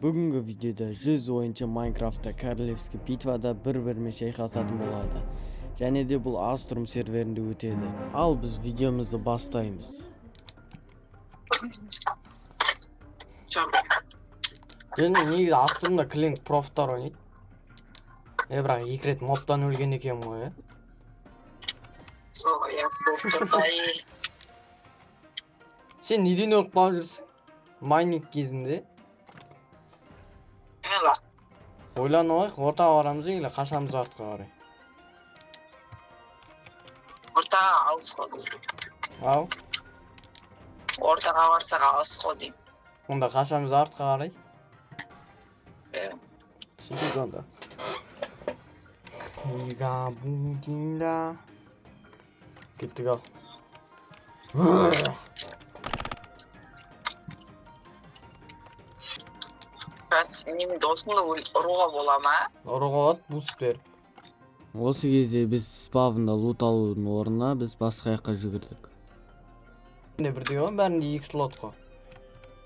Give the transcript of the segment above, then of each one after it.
Бүгінгі видеода 100 ойыншы Майнкрафтта королевский битвада бір-бірімен шайқасатын болады. Және де бұл Астrum серверінде өтеді. Ал біз видеомызды бастаймыз. Және негізі Astrum'да клинк профтар ойнайды. Бірақ екі рет мобтан өлген екен ғой, Сол, профтардай. Сен неден өліп қалып жүрсің? Майнинг кезінде. Ойланайық, ортаға барамыз или қашамыз артқа қарай? Ортаға алыс қой. Ау? Ортаға барсақ алыс қой деймін. Онда қашамыз артқа қарай? Сөйтейік онда. Игабудинда. Кеттік ал. Менің досымды ұруға бола ма? Ұруға болады, буст беріп. Осы кезде біз спавнда лут алудың орнына біз басқа жаққа жүгірдік. Бірдей ғой, бәрінде 2 слот қой.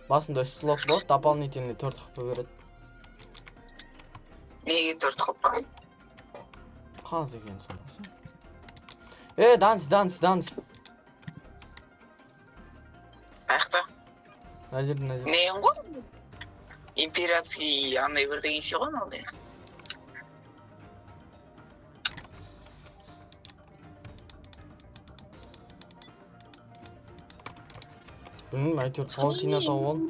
Басында 3 слот болады, дополнительный 4 қып береді. Неге 4 қып бар? Қаз екен санасы. Данс. Аяқта? Мына жерде. Нең ғой? Императорский андай бірдеңе есе ғой мынандай. Білмеймін, әйтеуір паутина тауып алдым.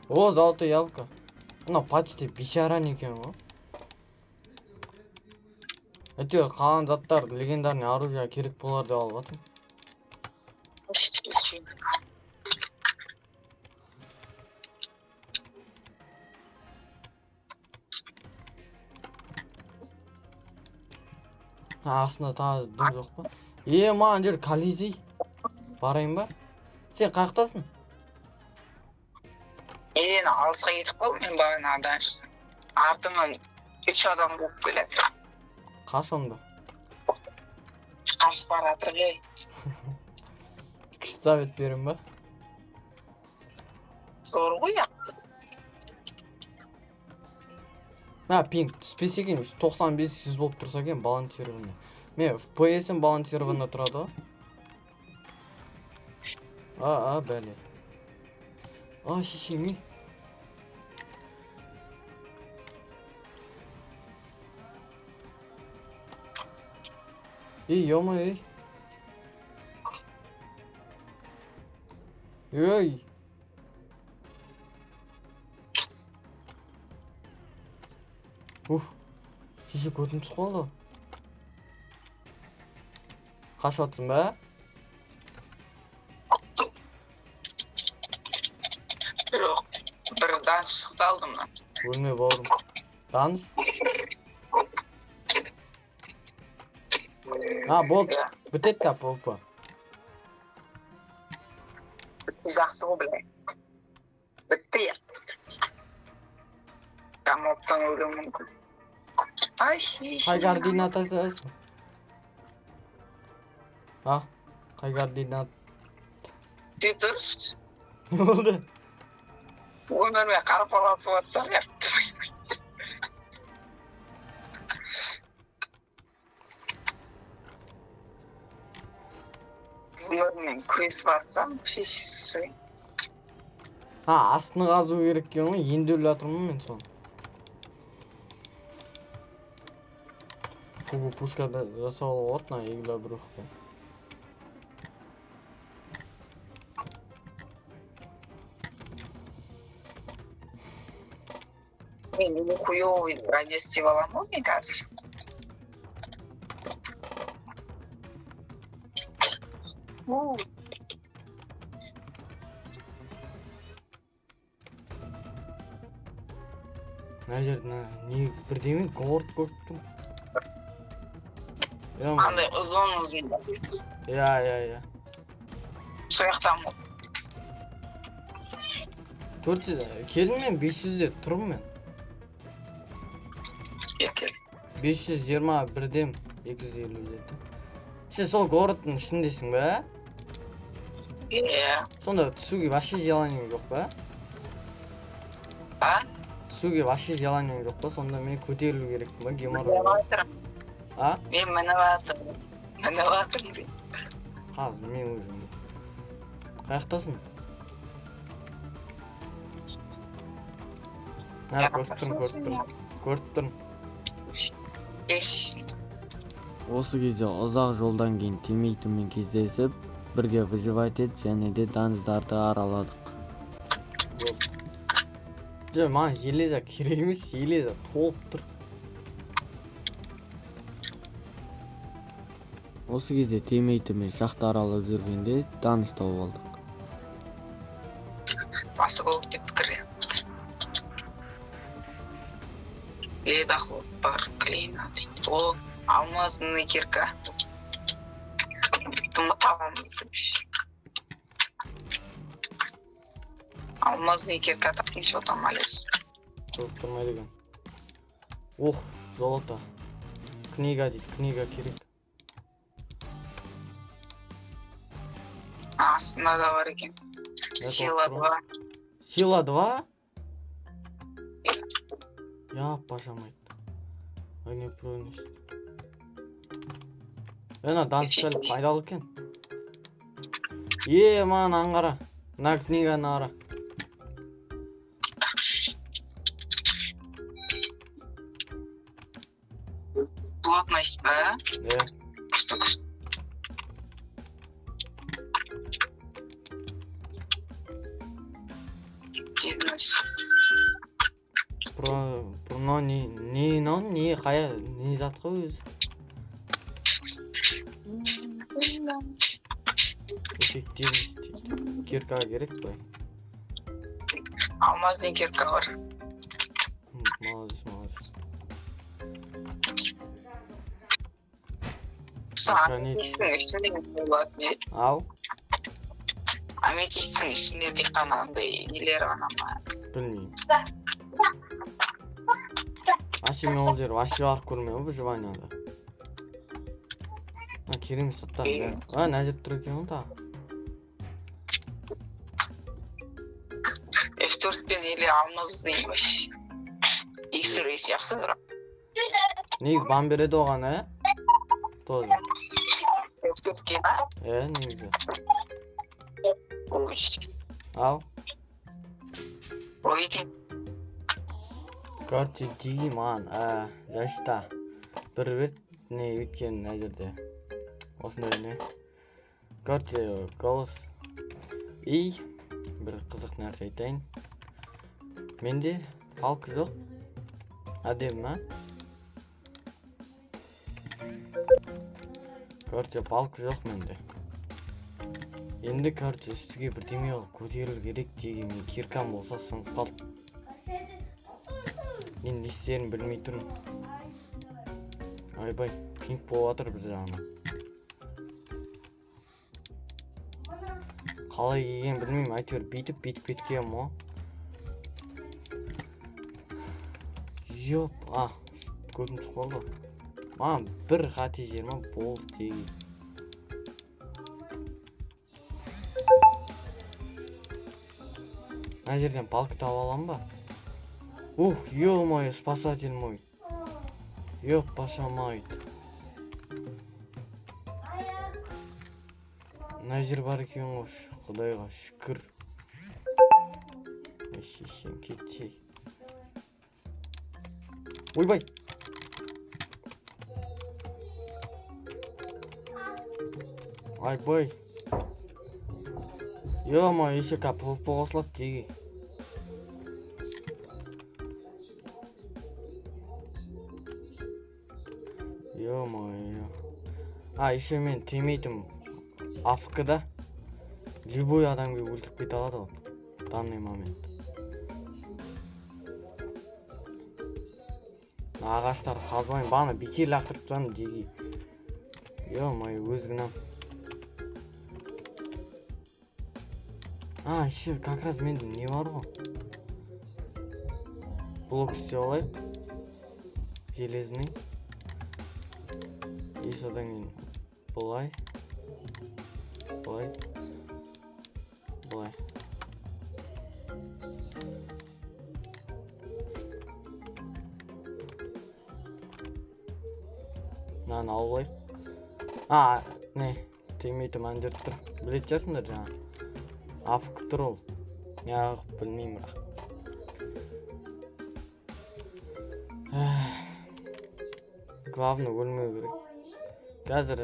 О, золотая ялка. Мына почти бишаран екен ғой. Әйтеуір қалған заттар легендарный оружие керек болар деп алып жатырмын. Астында тағы дым жоқ па? Маған жер колизей. Барайын ба? Сен қаяқтасың? Мен алысқа кетіп қалдым, мен бағанадан. Артымнан 3 адам болып келеді. Қашымды? Қашып баратыр ғой. Күшті совет берем ба? Зор ғой я. Пинг түспесе екен, 95-100 болып тұрса екен балансирование. Мен FPS-ім балансирование тұрады. Бәле. Шешеңе. Ё-мо, Ой. Шеше көтім түсіп қалды. Қашып атсың ба? Жоқ, бір данс шықты алдым. Өлме бауырым. Данс? Болды. Бітет тап, опа. Бітті жақсы ғой біле. Бітті я. Моптан өлім мүмкін. Қай координат айтасың? Қай координат? Ты дұрыс. Не болды? Өмірмен қарпаласып атсам япты. Өмірмен күресіп атсам шешісі. Астыны қазу керек екен ғой, енді өліп жатырмын мен соны. Фугу пускада жасауға отна игла брухка. Мен хуёвый бронез істеп аламын ғой мен қазір. Мына жерде не бірдеме горд көрттім. Андай ұзын. Я. Сояқтан бұл. 400, келдің мен 500-де тұрмын мен. Кел. 520 бірдем 250-де. Сен сол городтың ішіндесің бе? Иә. Сонда түсуге вообще желаниең жоқ па? А? Түсуге вообще желаниең жоқ па? Сонда мен көтерілу керекпін ба? Геморрой. А? Мен мініватырмын. Мініватырмын. Қазір мен өзім. Қаяқтасың? Көріп тұрмын. Еш. Осы кезде ұзақ жолдан кейін тимейтіммен кездесіп, бірге выживать етіп, және де даңыздарды араладық. Жоқ, маған железа керек емес, железа толып тұр. Осы кезде тимейтіммен шахта аралап жүргенде даныс тауып алдық. Басы болып деп пікір. Ледоход бар, клейна дейді. Ол алмазный кирка. Думы табамыз депші. Алмазный кирка таптың что там алес. Тұрмайды екен. Ох, золото. Книга дейді, книга керек. Астында да бар екен. Сила 2. Сила 2? Я пожамайды. Не пронес. Ана даныстар пайдалы екен. Маған аңғара. Мына книганы ара. Плотность, ба? Күшті. Тедность. Мынау не қая не зат қой өзі. Эффективность дейді. Кирка керек қой. Алмазный кирка бар. Молодец. Аметистің ішінде болады не? Ау? Аметистің ішінде тек қана андай нелер ғана ма? Білмеймін. Вообще мен ол жер вообще барып көрмеймін выживанияда. Керемет заттар. Мына жер тұр екен ғой тағы. F4 пен или алмаз дейміш. X-ray сияқты бірақ. Негіз бан береді оған, Тоже. F4-ке ба? Негізі. Ой. Ау? Ой дейм. Короче, диги маған, жашта. Бір рет не өткен мына жерде. Осындай не. Короче, голос. И бір қызық нәрсе айтайын. Менде палка жоқ. Әдемі ма? Короче, палка жоқ менде. Енді короче, үстіге бірдеме қылып көтерілу керек деген киркам болса сынып қалды. Мен не істерін білмей тұрмын. Айбай, пинг болып жатыр бір жағынан. Қалай келген білмеймін, әйтеуір бүйтіп кеткенмін ғой. Жоп, көзім түсіп қалды. Маған бір қате жер ма болды деген. Мына жерден палка тауып аламын ба? Ух, ё-моё, спасатель мой. Ёп-пашамайды. Мына жер бар екен ғой, Құдайға шүкір. Шешем кетсей. Ойбай. Айбай. Ё-моё, еще капы қосылады деге. Ё-моё. Еще мен темейтім АФК-да. Любой адамға өлтіріп кете алады ғой. В данный момент. Ағаштар қазбайын, баны бекер лақтырып тұрмын деге. Ё-моё, өзгінам. Еще как раз менде не бар ғой. Блок істеп алайық. Железный. И содан кейін бұлай. мынаны алып алайық. Не тимейтім ана жерде тұр. Білетін шығарсыңдар жаңа. Афк тұр ол. Неғып білмеймін бірақ. Главный өлмеу керек. Қазір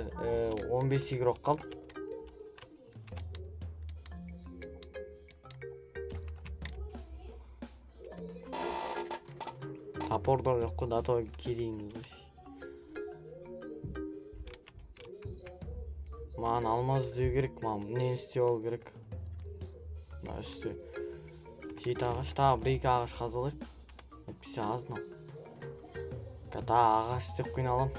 15 игрок қалды. Топорда жоқ қой, дато керейміз ғой. Маған алмаз іздеу керек, маған нені істеп алу керек. Мына үсте 7 ағаш, тағы 1-2 ағаш қазалайық. Әйтпесе аз мынау. Тағы ағаш істеп қиналам.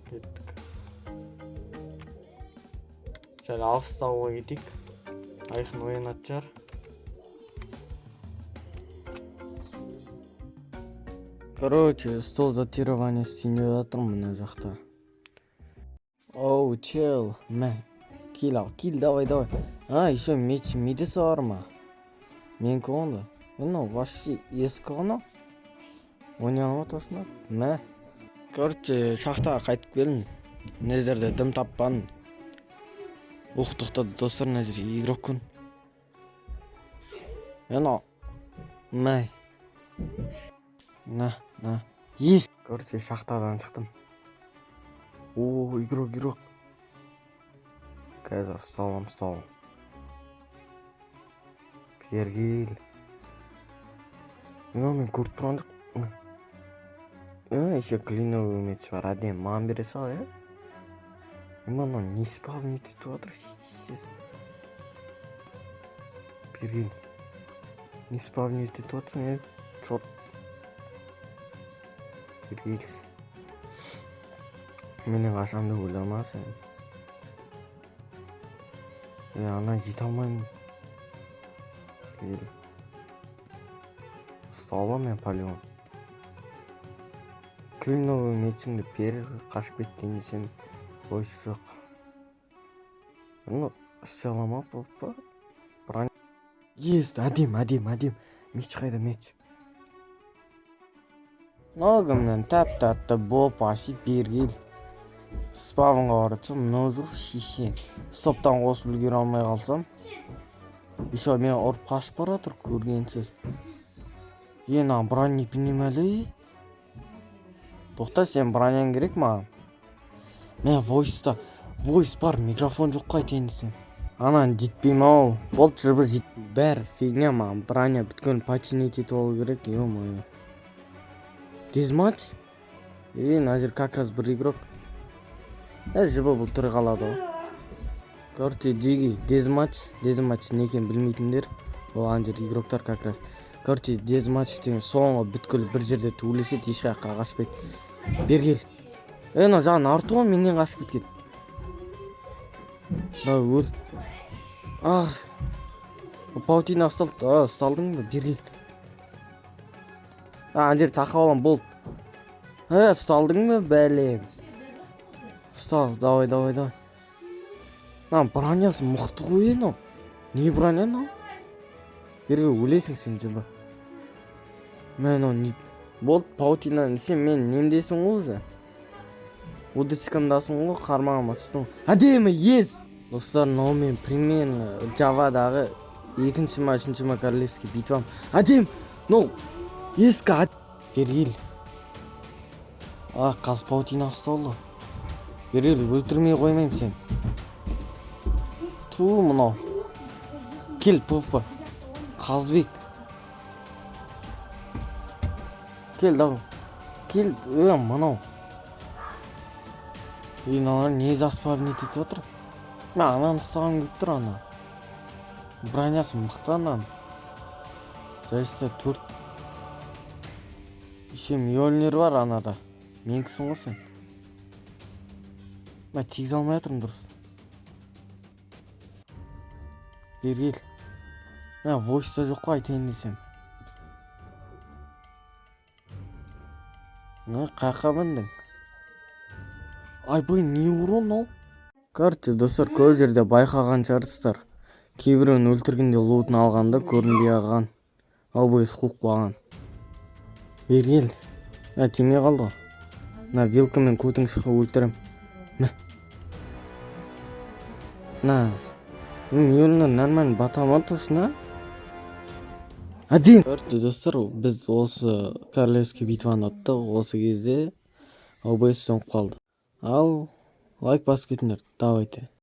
Кеттік. Сәл алыстауға кетейік. Айқын оянатын шығар. Короче, стол затирования істейін жатырмын мына жақта. Оу, чел, мә. Кил ал, кил, давай. Еще меч мидесі бар ма? Менікі онда. Вообще ескі ғана. Ойнай алматасына. Мә. Короче, шахтаға қайтып келін. Мына жерде дым таппадым. Тоқтады достар, мына жерде игрок күн. Мә. На. Ес. Короче, шахтадан шықтым. О, игрок. Қазір стол. Бергел. Мен көріп тұрған жоқ. Еще клиновый меч бар, әдем. Маған бере сал, е? Мана не спавнит етіп жатыр, сес. Бергел. Не спавнит етіп жатсың, е? Чорт. Бергел. Менің қашамды ойламасың. Ана жете алмаймын. Бергел. Стала мен полион. Клиновый мечімді беріп қашып кеткен десем, ойсы жоқ. Ісе аламап болып па? Ес, әдем. Меч қайда, меч. Ногымнан тәп-тәтті боп ашып Бергел. Спавнға баратсам, нозыр шеше. Стоптан қосып үлгере алмай қалсам. Еще мен ұрып қашып баратыр, көргенсіз. Ена брони білмемәлі. Тоқта, сен бронян керек маған. Мен войс бар, микрофон жоқ қайтайын десем. Анан жетпейм ау. Болды жібір жет. Бәрі фигня маған, броня бүткін починить етіп алу керек, ё-моё. Дезматч? Мына жер как раз бір игрок. Жібі бұл түрі қалады ғой. Короче, джиги, дезматч не екен білмейтіндер. Ол ана жер игроктар как раз. Короче, дезматч деген соңғы бүткіл бір жерде тулесет, ешқаққа қашпайды. Бергел. Жағын артуға менен қашып кеткен. Да, өл. Паутина сталдың ба? Бергел. Ана жер тақап алам, болды. Сталдың ба, бәлем. Стал, давай. Бронясы мұқты қой ен. Не броня? Бергел, өлесің сен жібі. Мен болды, паутина сен мен немдесің ғой өзі. Удочкамдасың ғой, қармағыма түстің. Әдемі, ес! Достар, мен примерно Javaдағы 2-3 ма королевский битвам. Әдем! Ескі Бергел. Қаз паутина ұсталды. Бергел, өлтірмей қоймайым сен. Мынау. Кел, пұппы. Қазбек. Кел, давай. Кел, мынау. Мыналар не заспавнит етіп отыр? Ананы ұстаған көп тұр, ана. Бронясы мықты анан. Жайсты 4. Еще Мьёльнир бар анада. Менкісің ғой сен. Тегіз алмай атырым дұрыс. Бергел. Войста жоқ қой айтайын десем. Қаққа біндің? Айбай, не урон ау? Короче, достар, көп жерде байқаған шығарсыздар. Кейбіреуін өлтіргенде лутын алғанда көрінбей аған. Албай сұқық баған. бері кел. Тимей қалды ғой. Мына вилкамен көтің шыққа өлтірем. На. Мені нормально батаман тұрсын, а? Один! Достар, біз осы королевский битваны ұттық. Осы кезде OBS соңып қалды. Ал лайк басып кетіңдер. Давайте.